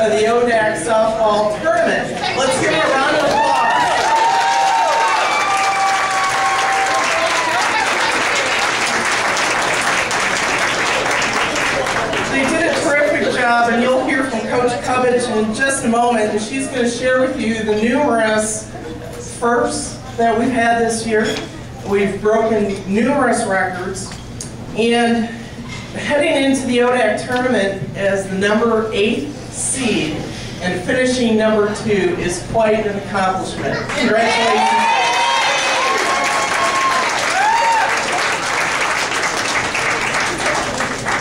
of the ODAC Softball Tournament. Let's give them a round of applause. They did a terrific job, and you'll hear from Coach Cubbage in just a moment, and she's going to share with you the numerous firsts that we've had this year. We've broken numerous records, and heading into the ODAC Tournament as the number 8 seed and finishing number 2 is quite an accomplishment. Congratulations.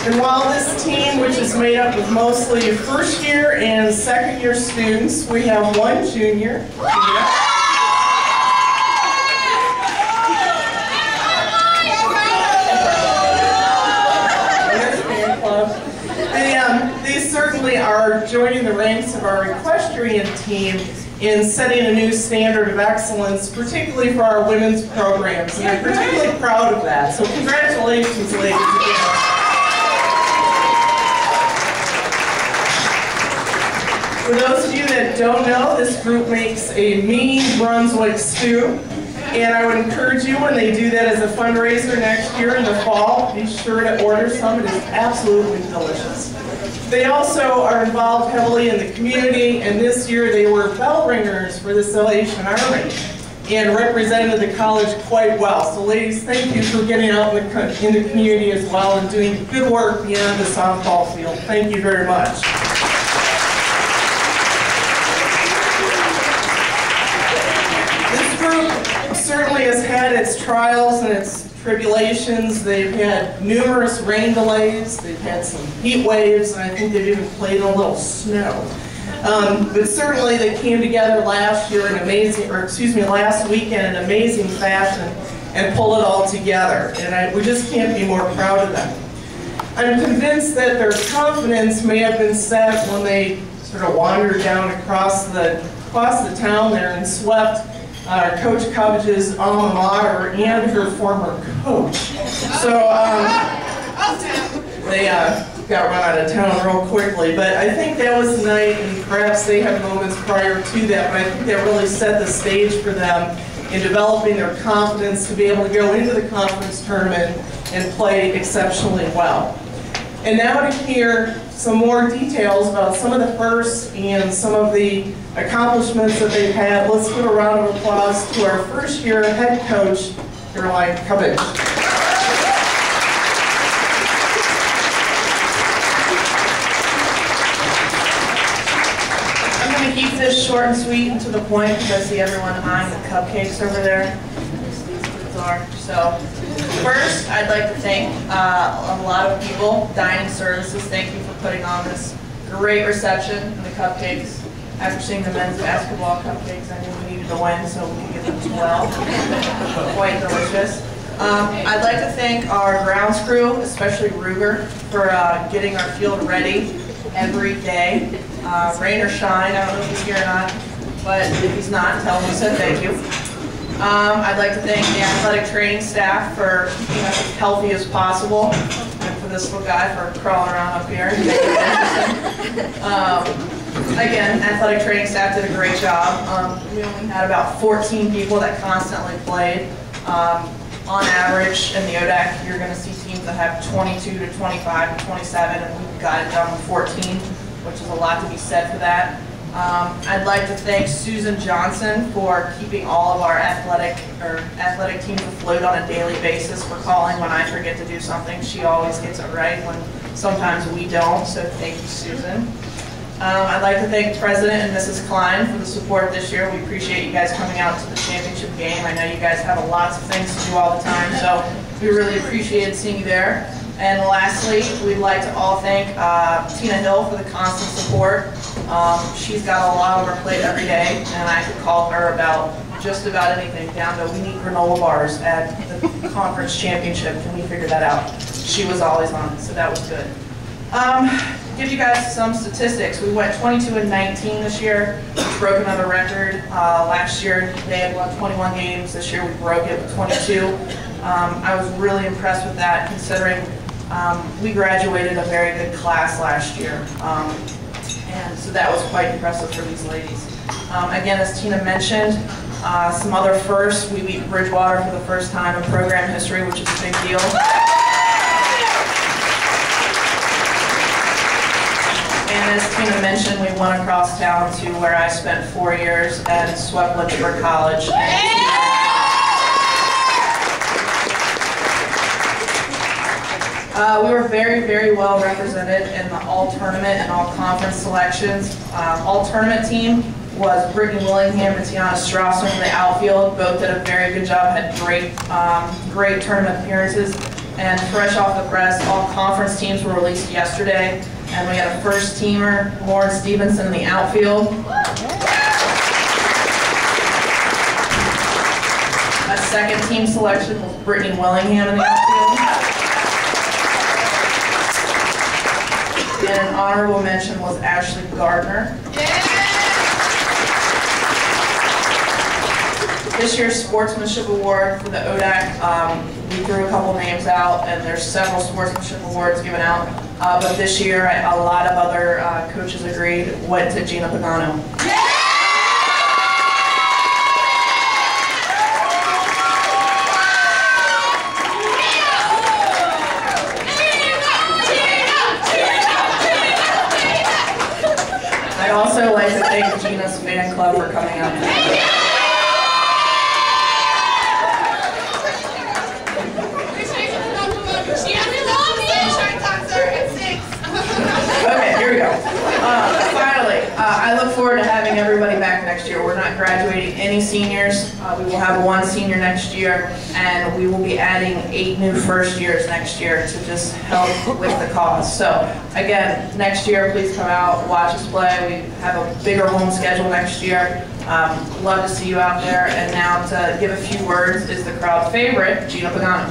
And while this team, which is made up of mostly first year and second year students, we have one junior. They certainly are joining the ranks of our equestrian team in setting a new standard of excellence, particularly for our women's programs, and I'm particularly proud of that. So congratulations, ladies and gentlemen. For those of you that don't know, this group makes a mini Brunswick stew, and I would encourage you, when they do that as a fundraiser next year in the fall, be sure to order some. It is absolutely delicious. They also are involved heavily in the community, and this year they were bell ringers for the Salvation Army and represented the college quite well. So ladies, thank you for getting out in the community as well and doing good work beyond the softball field. Thank you very much. Certainly has had its trials and its tribulations. They've had numerous rain delays, they've had some heat waves, and I think they've even played in a little snow. But certainly they came together last weekend in amazing fashion and pulled it all together. And we just can't be more proud of them. I'm convinced that their confidence may have been set when they sort of wandered down across the town there and swept Coach Cubbage's alma mater and her former coach. So they got run out of town real quickly. But I think that was the night, and perhaps they had moments prior to that, but I think that really set the stage for them in developing their confidence to be able to go into the conference tournament and play exceptionally well. And now to hear some more details about some of the firsts and some of the accomplishments that they've had, let's give a round of applause to our first year head coach, Caroline Cubbage. I'm going to keep this short and sweet and to the point because I see everyone eyeing the cupcakes over there. These kids are. So first, I'd like to thank a lot of people, Dining Services. Thank you for putting on this great reception and the cupcakes. After seeing the men's basketball cupcakes, I knew we needed to win, so we could get them as well. Quite delicious. I'd like to thank our grounds crew, especially Ruger, for getting our field ready every day. Rain or shine, I don't know if he's here or not, but if he's not, tell him we said thank you. I'd like to thank the athletic training staff for keeping us as healthy as possible, and for this little guy for crawling around up here. Again, athletic training staff did a great job. We only had about 14 people that constantly played. On average, in the ODAC, you're going to see teams that have 22 to 25 to 27, and we've got it done with 14, which is a lot to be said for that. I'd like to thank Susan Johnson for keeping all of our athletic teams afloat on a daily basis, for calling when I forget to do something. She always gets it right when sometimes we don't, so thank you, Susan. I'd like to thank President and Mrs. Klein for the support this year. We appreciate you guys coming out to the championship game. I know you guys have lots of things to do all the time, so we really appreciated seeing you there. And lastly, we'd like to all thank Tina Hill for the constant support. She's got a lot on her plate every day, and I could call her about just about anything, down to we need granola bars at the conference championship. Can we figure that out? She was always on it, so that was good. Give you guys some statistics. We went 22-19 this year. We broke another record. Last year they had won 21 games. This year we broke it with 22. I was really impressed with that, considering we graduated a very good class last year. And so that was quite impressive for these ladies. Again, as Tina mentioned, some other firsts. We beat Bridgewater for the first time in program history, which is a big deal. And as Tina mentioned, we went across town to where I spent 4 years and swept Lynchburg College. We were very, very well represented in the all-tournament and all-conference selections. All-tournament team was Brittany Willingham and Tiana Strasser in the outfield. Both did a very good job, had great tournament appearances. And fresh off the press, all-conference teams were released yesterday. And we had a first-teamer, Lauren Stevenson, in the outfield. A second-team selection was Brittany Willingham in the outfield. And an honorable mention was Ashley Gardner. This year's Sportsmanship Award for the ODAC, we threw a couple names out, and there's several Sportsmanship Awards given out. But this year, a lot of other coaches agreed, went to Gina Pagano. I'd also like to thank Gina's fan club for coming out. Okay, here we go. Finally, I look forward to having everybody back next year. We're not graduating any seniors. We will have one senior next year, and we will be adding 8 new first years next year to just help with the cause. So, again, next year, please come out, watch us play. We have a bigger home schedule next year. Love to see you out there. And now to give a few words is the crowd favorite, Gina Pagano.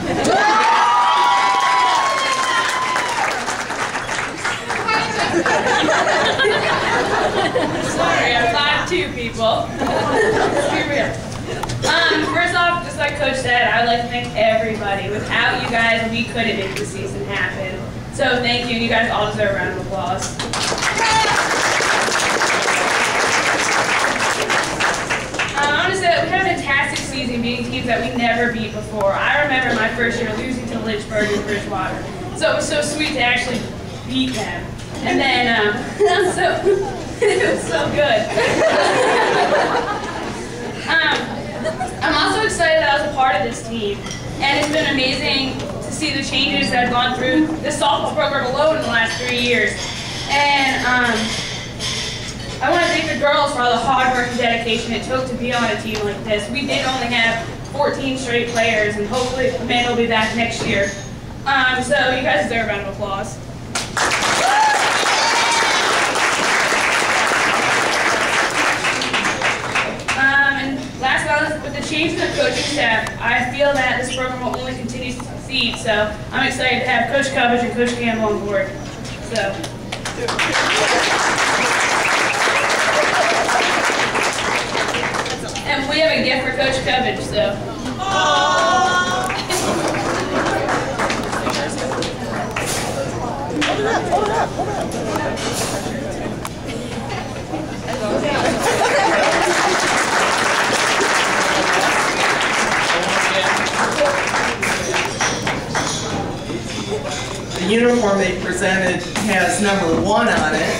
Sorry, I'm 5'2", people. Let's be real. First off, just like Coach said, I would like to thank everybody. Without you guys, we couldn't make the season happen. So thank you. You guys all deserve a round of applause. I want to say that we had a fantastic season beating teams that we never beat before. I remember my first year losing to Lynchburg and Bridgewater. So it was so sweet to actually beat them. And then, it was so good. I'm also excited that I was a part of this team. And it's been amazing to see the changes that have gone through the softball program alone in the last 3 years. And I want to thank the girls for all the hard work and dedication it took to be on a team like this. We did only have 14 straight players, and hopefully Amanda will be back next year. So you guys deserve a round of applause. Last but with the change in the coaching staff, I feel that this program will only continue to succeed. So I'm excited to have Coach Cubbage and Coach Campbell on board. So. And we have a gift for Coach Cubbage. So. The uniform they presented has number 1 on it.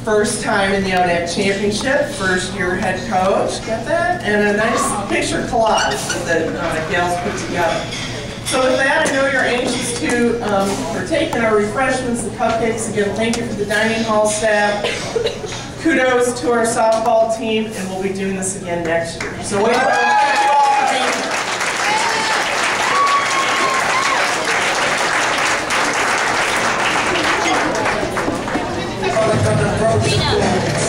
First time in the ODAC Championship, first year head coach, got that? And a nice picture collage that gals put together. So with that, I know you're anxious to partake in our refreshments and cupcakes. Again, thank you for the dining hall staff. Kudos to our softball team, and we'll be doing this again next year. So wait. Gina.